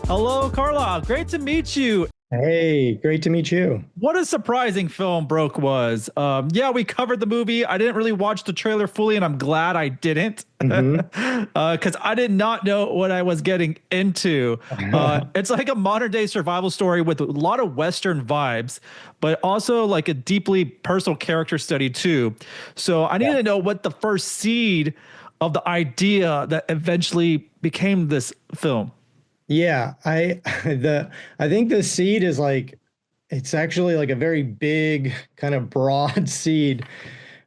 Hello, Carlyle. Great to meet you. Hey, great to meet you. What a surprising film Broke was. Yeah, we covered the movie. I didn't really watch the trailer fully, and I'm glad I didn't, hmm because I did not know what I was getting into. It's like a modern day survival story with a lot of Western vibes, but also like a deeply personal character study too. So I need Yeah. to know what the first seed of the idea that eventually became this film. Yeah, I think the seed is like it's actually like a very big kind of broad seed,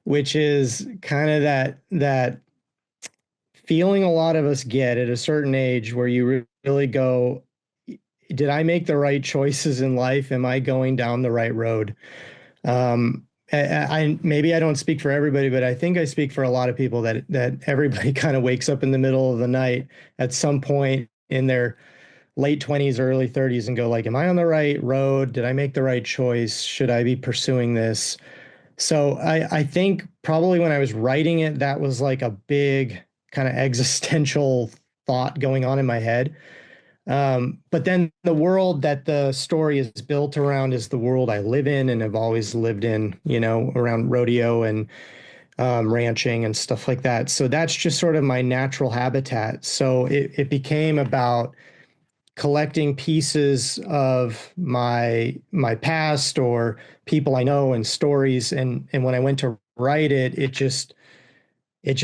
which is kind of that feeling a lot of us get at a certain age where you really go, did I make the right choices in life? Am I going down the right road? Maybe I don't speak for everybody, but I think I speak for a lot of people that everybody kind of wakes up in the middle of the night at some point in their late 20s, early 30s and go like, am I on the right road? Did I make the right choice? Should I be pursuing this? So I think probably when I was writing it, that was like a big kind of existential thought going on in my head. But then the world that the story is built around is the world I live in and have always lived in, around rodeo and ranching and stuff like that. So that's just sort of my natural habitat. So it became about collecting pieces of my past or people I know and stories. And when I went to write it, it just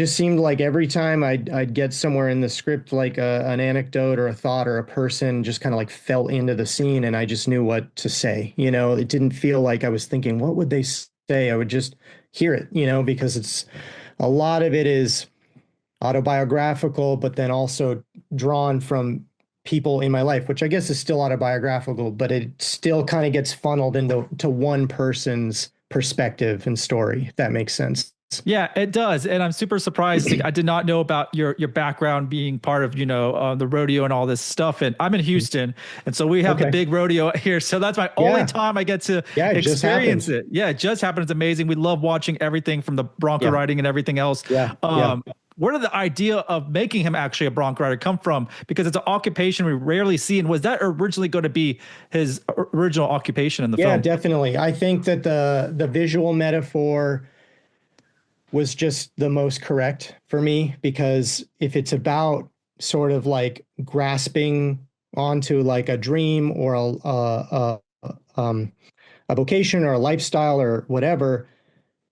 seemed like every time I'd get somewhere in the script, like an anecdote or a thought or a person just kind of like fell into the scene and I just knew what to say. It didn't feel like I was thinking, what would they say? I would just hear it, because it's a lot of it is autobiographical, but then also drawn from people in my life, which I guess is still autobiographical, but it still kind of gets funneled into one person's perspective and story, if that makes sense. Yeah, it does, and I'm super surprised. Like, I did not know about your background being part of the rodeo and all this stuff. And I'm in Houston, and so we have the Okay. big rodeo here. So that's my only Yeah. time I get to Yeah, it just experience happened. it. Yeah, it just happened. It's amazing. We love watching everything from the bronco Yeah. riding and everything else. Yeah. Yeah. Where did the idea of making him actually a bronco rider come from? Because it's an occupation we rarely see. And was that originally going to be his original occupation in the Yeah, film? definitely. I think that the visual metaphor was just the most correct for me because if it's about sort of like grasping onto like a dream or a vocation or a lifestyle or whatever,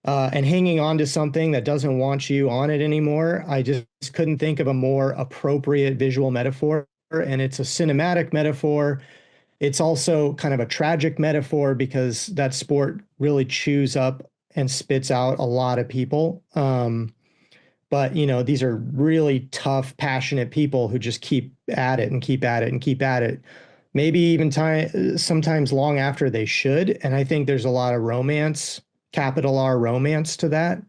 and hanging on to something that doesn't want you on it anymore, I just couldn't think of a more appropriate visual metaphor. And it's a cinematic metaphor. It's also kind of a tragic metaphor because that sport really chews up and spits out a lot of people. But these are really tough, passionate people who just keep at it and keep at it and keep at it. Maybe even time sometimes long after they should. And I think there's a lot of romance, capital R romance to that.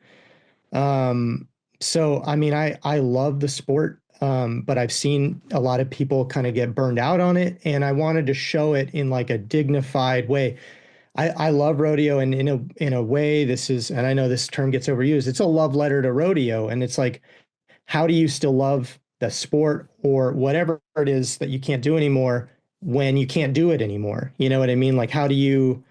So I mean, I love the sport, but I've seen a lot of people kind of get burned out on it, and I wanted to show it in like a dignified way. I love rodeo, and in a way, this is, and I know this term gets overused. It's a love letter to rodeo, and it's like, how do you still love the sport or whatever it is that you can't do anymore when you can't do it anymore? You know what I mean? Like, how do you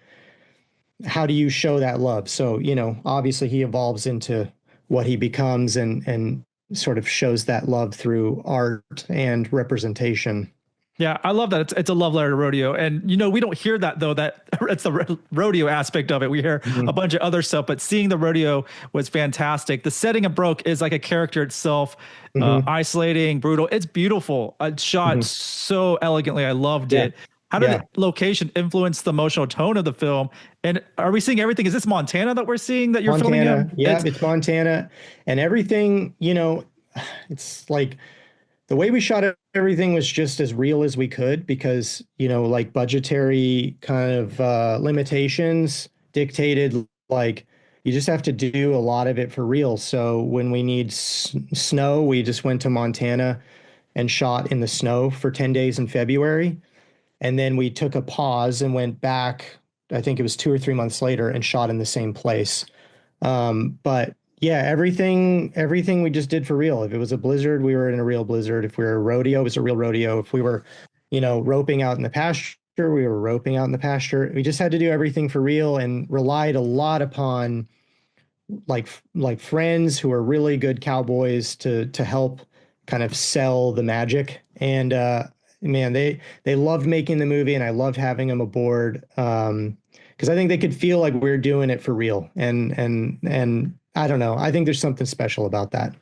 show that love? So, obviously he evolves into what he becomes and sort of shows that love through art and representation. Yeah, I love that. It's a love letter to rodeo. And, we don't hear that, though, that it's the rodeo aspect of it. We hear a Mhm. bunch of other stuff, but seeing the rodeo was fantastic. The setting of Broke is like a character itself, Mhm. isolating, brutal. It's beautiful. It's shot Mhm. so elegantly. I loved Yeah. it. How did Yeah. the location influence the emotional tone of the film? And are we seeing everything? Is this Montana that we're seeing that you're filming Montana. in? Yeah, it's Montana and everything, it's like the way we shot everything was just as real as we could because, like budgetary kind of limitations dictated like you just have to do a lot of it for real. So when we need snow, we just went to Montana and shot in the snow for 10 days in February. And then we took a pause and went back, I think it was 2 or 3 months later, and shot in the same place. But yeah, everything we just did for real. If it was a blizzard, we were in a real blizzard. If we were a rodeo, it was a real rodeo. If we were roping out in the pasture. We were roping out in the pasture. We just had to do everything for real and relied a lot upon like friends who are really good cowboys to help kind of sell the magic. And man, they loved making the movie, and I loved having them aboard because I think they could feel like we're doing it for real. And I don't know. I think there's something special about that.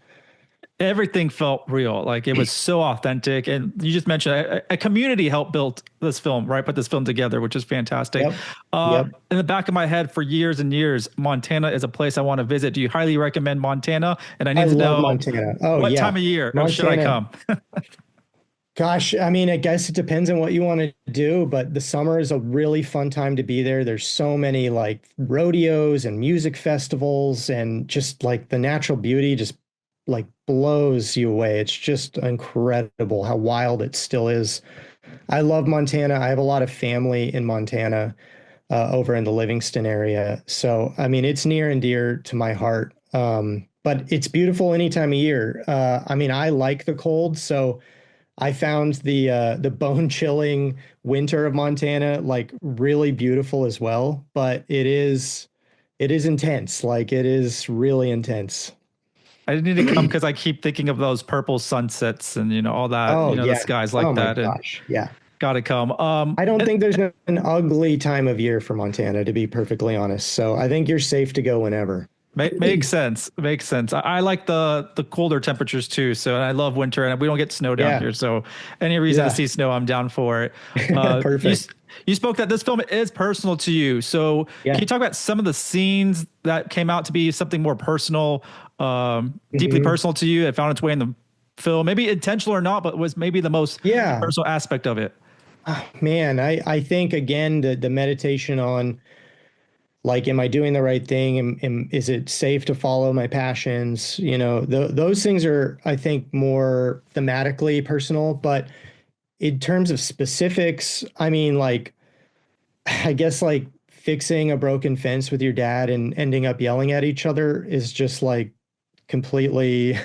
Everything felt real. Like it was so authentic. And you just mentioned a community helped build this film, right? Put this film together, which is fantastic. Yep. Yep. In the back of my head for years and years, Montana is a place I want to visit. Do you highly recommend Montana? And I I need to love know Montana. Oh what yeah. time of year should I Montana. come? Gosh, I mean, I guess it depends on what you want to do, but the summer is a really fun time to be there. There's so many like rodeos and music festivals, and just like the natural beauty just like blows you away. It's just incredible how wild it still is. I love Montana. I have a lot of family in Montana, over in the Livingston area. So, I mean, it's near and dear to my heart. But it's beautiful any time of year. I mean, I like the cold, so I found the bone chilling winter of Montana like really beautiful as well, but it is intense. Like it is really intense. I need to come because I keep thinking of those purple sunsets and all that, Oh the yeah. skies Oh like my that, and gosh. Yeah. gotta come. I don't think there's an ugly time of year for Montana, to be perfectly honest. So I think you're safe to go whenever. Makes sense. Makes sense. I like the colder temperatures too. So, and I love winter, and we don't get snow down Yeah. here. So any reason to Yeah. see snow, I'm down for it. You, Perfect. you spoke that this film is personal to you. So can Yeah. you talk about some of the scenes that came out to be something more personal, deeply Mhm. personal to you? It found its way in the film, maybe intentional or not, but was maybe the most Yeah. personal aspect of it. Man, I think again the meditation on like, am I doing the right thing? Is it safe to follow my passions? Those things are, I think, more thematically personal. But in terms of specifics, I mean, like, I guess like fixing a broken fence with your dad and ending up yelling at each other is just like completely,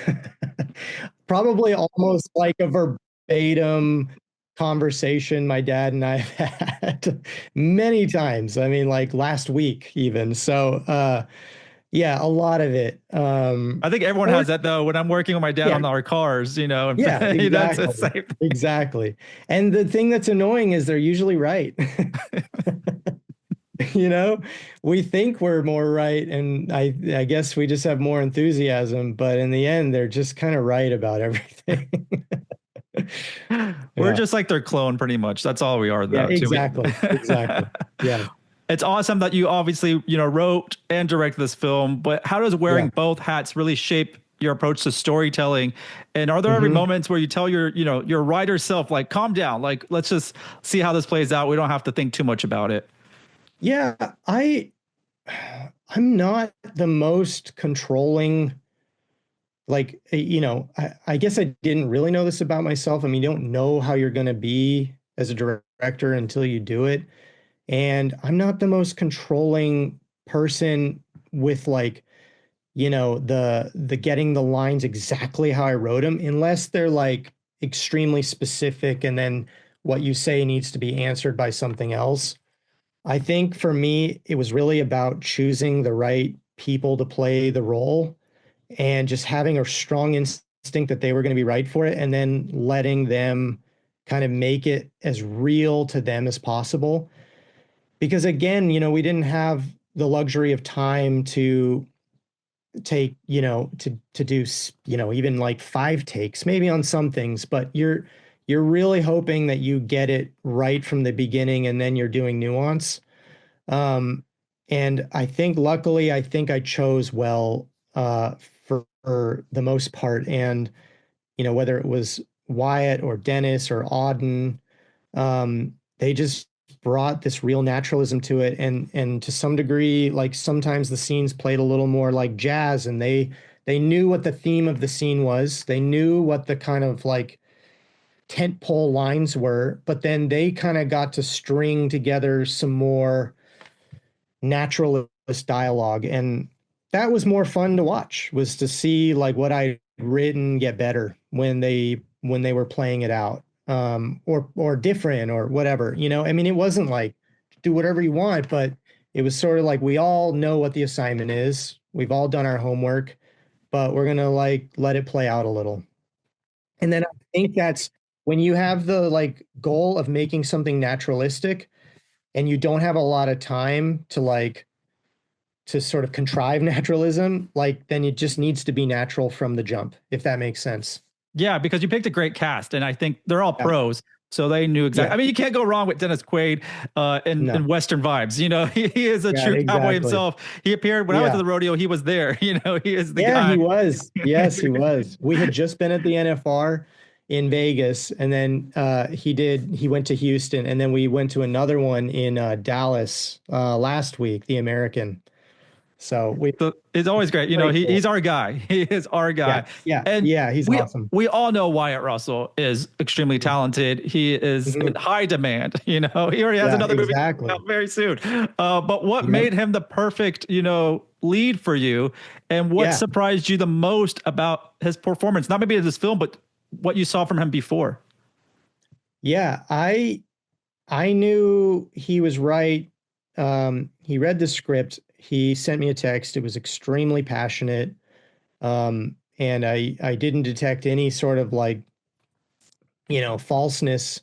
probably almost like a verbatim conversation my dad and I have had many times. I mean, like last week even. So, yeah, a lot of it. I think everyone Or has that though. When I'm working with my dad yeah, on our cars, and yeah, that's the exactly. same. Exactly. And the thing that's annoying is they're usually right. You know, we think we're more right, and I guess we just have more enthusiasm, but in the end, they're just kind of right about everything. We're Yeah. just like their clone, pretty much. That's all we are, Yeah, though. Too. exactly. Exactly. Yeah. It's awesome that you obviously, wrote and directed this film. But how does wearing Yeah. both hats really shape your approach to storytelling? And are there ever Hmm. moments where you tell your writer self, like, calm down, like, let's just see how this plays out. We don't have to think too much about it. Yeah, I'm not the most controlling, like, I guess I didn't really know this about myself. I mean, you don't know how you're going to be as a director until you do it. And I'm not the most controlling person with like, the getting the lines exactly how I wrote them, unless they're like extremely specific and then what you say needs to be answered by something else. I think for me, it was really about choosing the right people to play the role and just having a strong instinct that they were going to be right for it, and then letting them kind of make it as real to them as possible. Because again, we didn't have the luxury of time to take, to do, even like 5 takes, maybe on some things, but you're really hoping that you get it right from the beginning, and then you're doing nuance. Um, and I think luckily, I think I chose well, for the most part. And, whether it was Wyatt or Dennis or Auden, they just brought this real naturalism to it. And to some degree, like sometimes the scenes played a little more like jazz, and they knew what the theme of the scene was. They knew what the kind of like tent pole lines were, but then they kind of got to string together some more naturalist dialogue. And that was more fun to watch, was to see like what I'd written get better when they were playing it out. or different or whatever, you know. I mean, it wasn't like do whatever you want, but it was sort of like we all know what the assignment is. We've all done our homework, but we're gonna like let it play out a little. And then I think that's when you have the like goal of making something naturalistic and you don't have a lot of time to like to sort of contrive naturalism, like then it just needs to be natural from the jump, if that makes sense. Yeah, because you picked a great cast, and I think they're all Yeah. pros. So they knew exactly. Yeah. I mean, you can't go wrong with Dennis Quaid in No. Western vibes. You know, he is a Yeah, true cowboy exactly. himself. He appeared when I went to Yeah. the rodeo. He was there. You know, he is the Yeah, he guy. was. Yes, he was. We had just been at the NFR in Vegas, and then he went to Houston, and then we went to another one in Dallas last week, the American. So we So it's always great. You know, very cool. he's our guy. He is our Yeah, guy. yeah, And yeah, he's we awesome. we all know Wyatt Russell is extremely talented. He is in Mhm. high demand. You know, he already has Yeah, another movie exactly. out very soon. But what Yep. made him the perfect, lead for you, and what Yeah, surprised you the most about his performance? Not maybe in this film, but what you saw from him before. yeah. I knew he was right. He read the script. He sent me a text. It was extremely passionate. And I didn't detect any sort of like, you know, falseness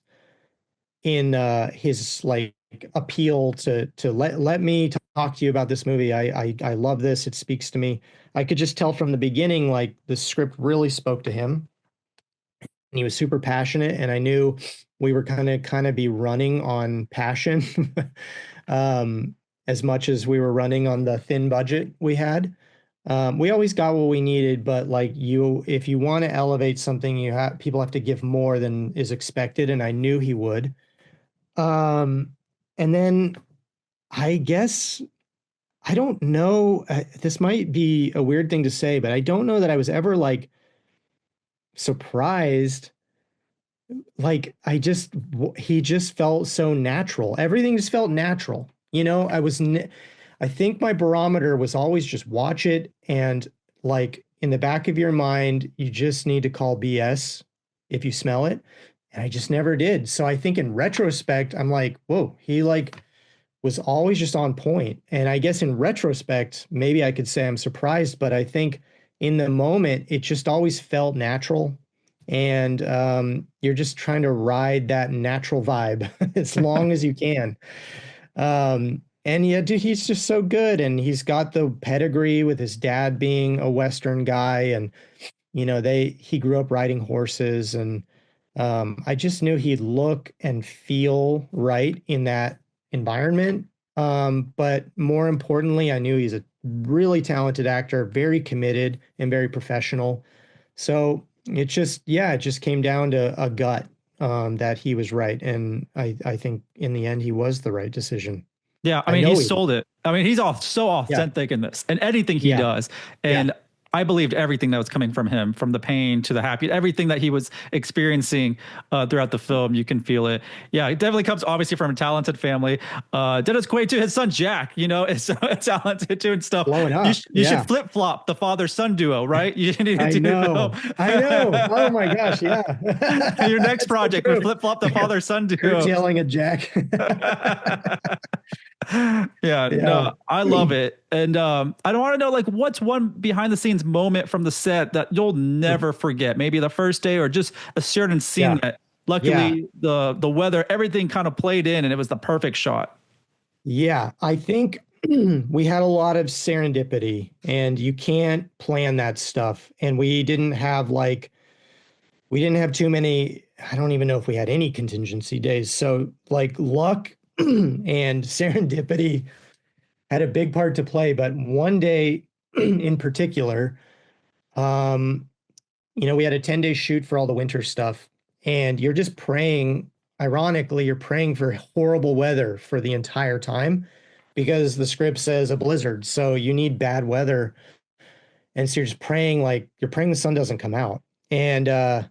in his like appeal to let me talk to you about this movie. I love this. It speaks to me. I could just tell from the beginning, like the script really spoke to him, and he was super passionate. And I knew we were kind of be running on passion, as much as we were running on the thin budget we had. We always got what we needed, but like if you want to elevate something, people have to give more than is expected, and I knew he would. Um, and then I guess I don't know. This might be a weird thing to say, but I don't know that I was ever like surprised. Like he just felt so natural. Everything just felt natural. You know, I think my barometer was always just watch it, and like in the back of your mind, you just need to call BS if you smell it. And I just never did. So I think in retrospect, I'm like, whoa, he like was always just on point. And I guess in retrospect, maybe I could say I'm surprised, but I think in the moment, it just always felt natural. And you're just trying to ride that natural vibe as long as you can. And yeah, dude, he's just so good. And he's got the pedigree with his dad being a Western guy. And, you know, he grew up riding horses. And I just knew he'd look and feel right in that environment. But more importantly, I knew he's a really talented actor, very committed and very professional. So it just came down to a gut, that he was right. And I think in the end, he was the right decision. Yeah, I I mean, he know he was. sold it. I mean, he's all so Yeah. authentic in this and anything he Yeah. does. Yeah. And I believed everything that was coming from him, from the pain to the happy, everything that he was experiencing throughout the film. You can feel it. Yeah, it definitely comes obviously from a talented family. Dennis Quaid too. His son Jack, is so talented too and stuff. Blowing You, up. you should Yeah. flip flop the father son duo, right? You need to I do know. I know. Oh my gosh. Yeah. your next That's so project would true. flip flop the father son Kurt's duo. yelling at Jack. Yeah, Yeah. no, I love it. And I don't want to know like what's one behind the scenes moment from the set that you'll never forget. Maybe the first day or just a certain scene Yeah. that Yeah. luckily the weather, everything kind of played in and it was the perfect shot. Yeah. I think we had a lot of serendipity, and you can't plan that stuff. And we didn't have too many. I don't even know if we had any contingency days. So like luck and serendipity had a big part to play. But one day in particular, um, you know, we had a 10-day shoot for all the winter stuff, and you're just praying. Ironically, you're praying for horrible weather for the entire time because the script says a blizzard. So you need bad weather. And so you're just praying, like you're praying the sun doesn't come out. And I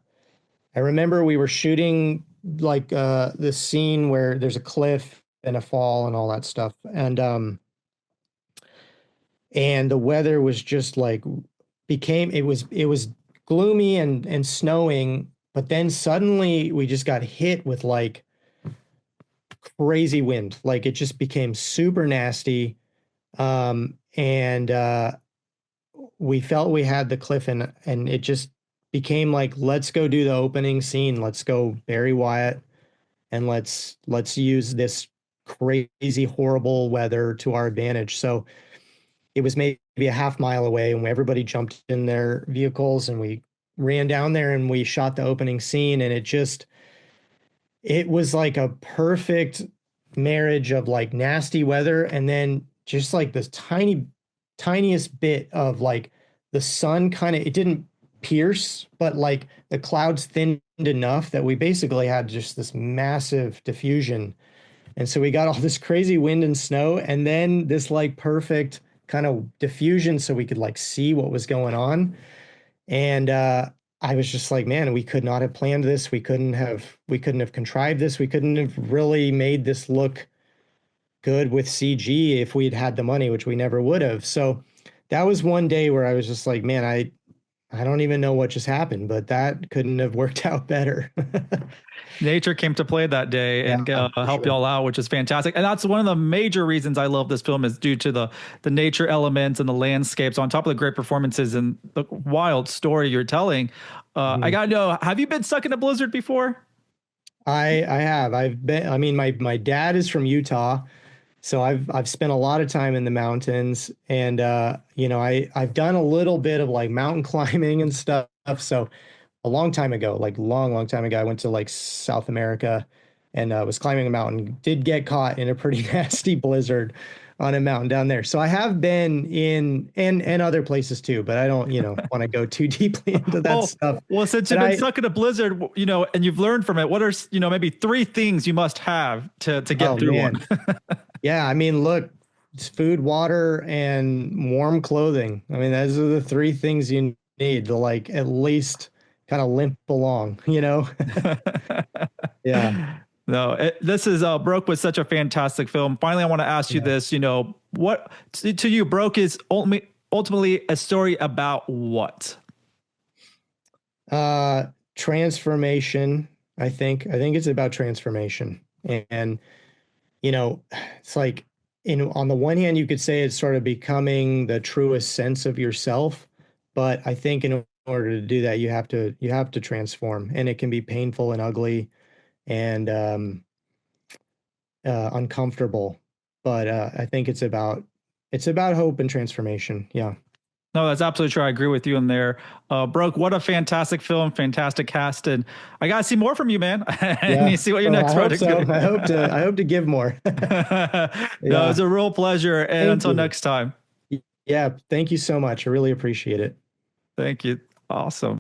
remember we were shooting like this scene where there's a cliff and a fall and all that stuff. And the weather was just like it was gloomy and snowing, but then suddenly we just got hit with like crazy wind. Like it just became super nasty. And we felt we had the cliff, and it just became like, let's go do the opening scene. Let's go bury Wyatt, and let's use this crazy, horrible weather to our advantage. So it was maybe a half mile away, and everybody jumped in their vehicles, and we ran down there and we shot the opening scene, and it was like a perfect marriage of like nasty weather and then just like this tiniest bit of like the sun kind of, it didn't pierce, but like the clouds thinned enough that we basically had just this massive diffusion. And so we got all this crazy wind and snow, and then this like perfect kind of diffusion so we could like see what was going on. And I was just like, man, we could not have planned this. We couldn't have contrived this. We couldn't have really made this look good with CG if we'd had the money, which we never would have. So that was one day where I was just like, man, I don't even know what just happened, but that couldn't have worked out better. Nature came to play that day and helped y'all out, which is fantastic. And that's one of the major reasons I love this film, is due to the nature elements and the landscapes on top of the great performances and the wild story you're telling. I gotta know, have you been stuck in a blizzard before? I have. I mean, my dad is from Utah, so I've spent a lot of time in the mountains, and I've done a little bit of like mountain climbing and stuff. So a long time ago, like long time ago, I went to like South America and was climbing a mountain. Did get caught in a pretty nasty blizzard on a mountain down there. So I have been in and other places too, but I don't, want to go too deeply into that stuff. Well, since you've been stuck in a blizzard, and you've learned from it, what are, maybe 3 things you must have to get through one? Yeah, I mean, look, it's food, water, and warm clothing. I mean, those are the 3 things you need to like at least kind of limp along, Yeah. No, this is Broke was such a fantastic film. Finally, I want to ask you this, what to you, Broke is ultimately a story about what? Transformation, I think. I think it's about transformation. And it's like, on the one hand, you could say it's sort of becoming the truest sense of yourself, but I think in order to do that, you have to transform, and it can be painful and ugly and uncomfortable. But I think it's about hope and transformation. Yeah. No, that's absolutely true. I agree with you in there. Broke, what a fantastic film, fantastic cast, and I gotta see more from you, man. Yeah. You see what your next project is. I hope to give more. No, it's a real pleasure. And until next time. Yeah, thank you so much. I really appreciate it. Thank you. Awesome.